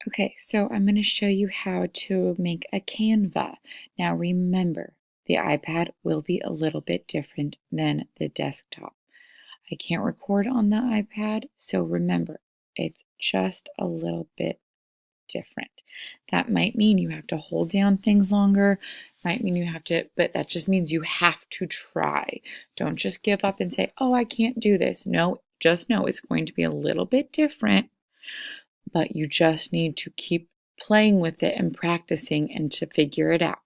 Okay, so I'm going to show you how to make a Canva. Now remember, the iPad will be a little bit different than the desktop. I can't record on the iPad, so remember, it's just a little bit different. That might mean you have to hold down things longer, might mean you have to, but that just means you have to try. Don't just give up and say, oh, I can't do this. No, just know it's going to be a little bit different, but you just need to keep playing with it and practicing and to figure it out.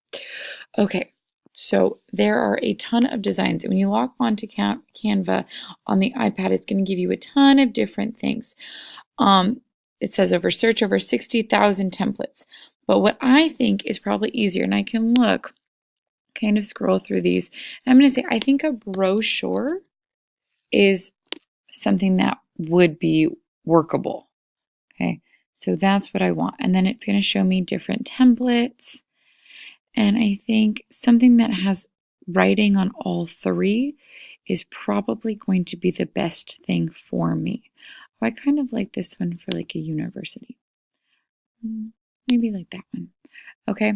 Okay, so there are a ton of designs. When you log on to Canva on the iPad, it's going to give you a ton of different things. It says search over 60,000 templates. But what I think is probably easier, and I can look, kind of scroll through these. I'm going to say, I think a brochure is something that would be workable. Okay, so that's what I want. And then it's going to show me different templates. And I think something that has writing on all three is probably going to be the best thing for me. Oh, I kind of like this one for like a university. Maybe like that one. Okay,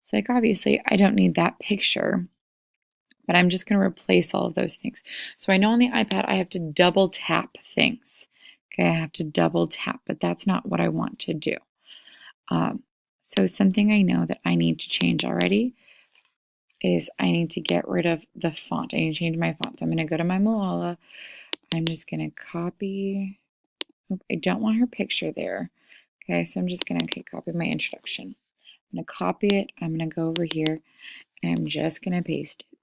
so like obviously I don't need that picture, but I'm just going to replace all of those things. So I know on the iPad I have to double tap things. Okay, I have to double tap, but that's not what I want to do. So something I know that I need to change already is I need to get rid of the font. I need to change my font. So I'm going to go to my Malala. I'm just going to copy. Oh, I don't want her picture there. Okay, so I'm just going to copy my introduction. I'm going to copy it. I'm going to go over here and I'm just going to paste it.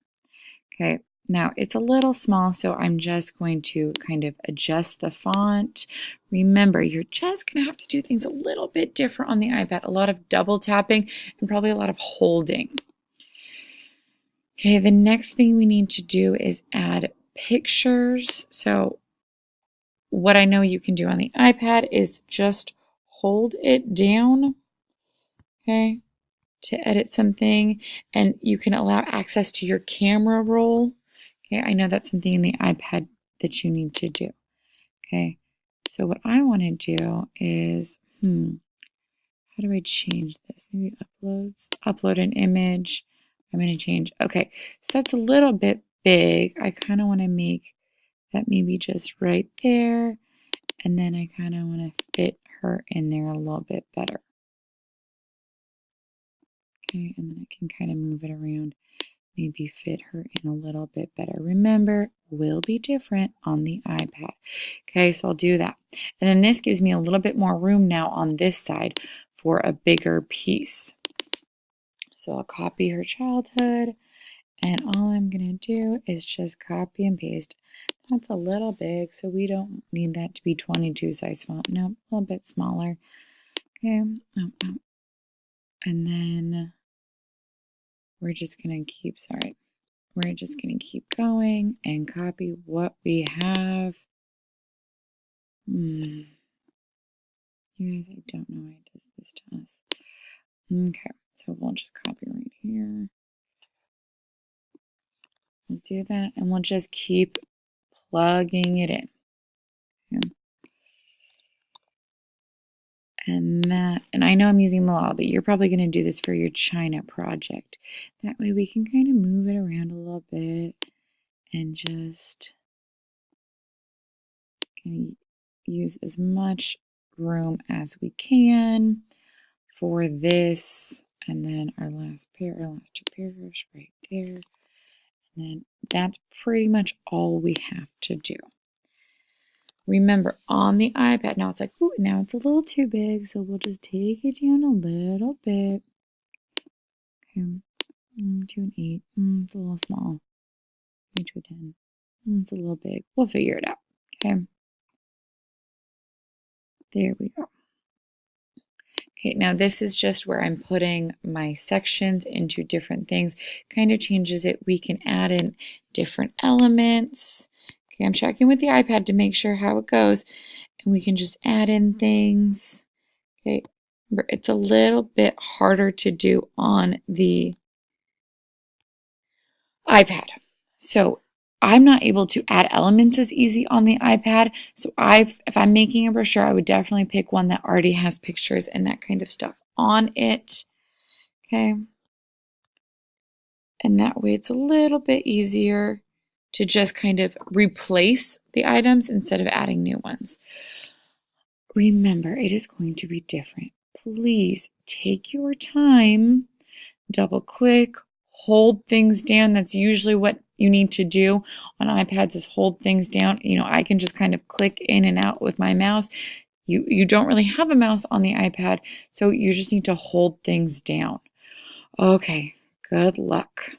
Okay, now it's a little small, so I'm just going to kind of adjust the font. Remember, you're just going to have to do things a little bit different on the iPad. A lot of double tapping and probably a lot of holding. Okay, the next thing we need to do is add pictures. So what I know you can do on the iPad is just hold it down, okay, to edit something, and you can allow access to your camera roll. Okay, I know that's something in the iPad that you need to do. Okay, so what I want to do is, how do I change this? Maybe upload an image. I'm going to change. Okay, so that's a little bit big. I kind of want to make that maybe just right there. And then I kind of want to fit her in there a little bit better. Okay, and then I can kind of move it around, maybe fit her in a little bit better. Remember, will be different on the iPad. Okay, so I'll do that. And then this gives me a little bit more room now on this side for a bigger piece. So I'll copy her childhood, and all I'm going to do is just copy and paste. That's a little big, so we don't need that to be 22 size font. No, a little bit smaller. Okay, and then we're just going to keep, we're just going to keep going and copy what we have. You guys, I don't know why it does this to us. Okay, so we'll just copy right here. We'll do that, and we'll just keep plugging it in. Okay. And I know I'm using Malala, but you're probably going to do this for your China project. That way we can kind of move it around a little bit and just kind of use as much room as we can for this. And then our last two paragraphs right there. And then that's pretty much all we have to do. Remember, on the iPad, now it's like, ooh, now it's a little too big, so we'll just take it down a little bit. Okay, 2 and 8, it's a little small. 3 to 10, it's a little big. We'll figure it out, okay? There we go. Okay, now this is just where I'm putting my sections into different things. Kind of changes it. We can add in different elements. Okay, I'm checking with the iPad to make sure how it goes. And we can just add in things. Okay, it's a little bit harder to do on the iPad. So I'm not able to add elements as easy on the iPad. So if I'm making a brochure, I would definitely pick one that already has pictures and that kind of stuff on it. Okay. And that way it's a little bit easier to just kind of replace the items instead of adding new ones. Remember, it is going to be different. Please take your time, double click, hold things down. That's usually what you need to do on iPads is hold things down. I can just kind of click in and out with my mouse. You don't really have a mouse on the iPad, so you just need to hold things down. Okay, good luck.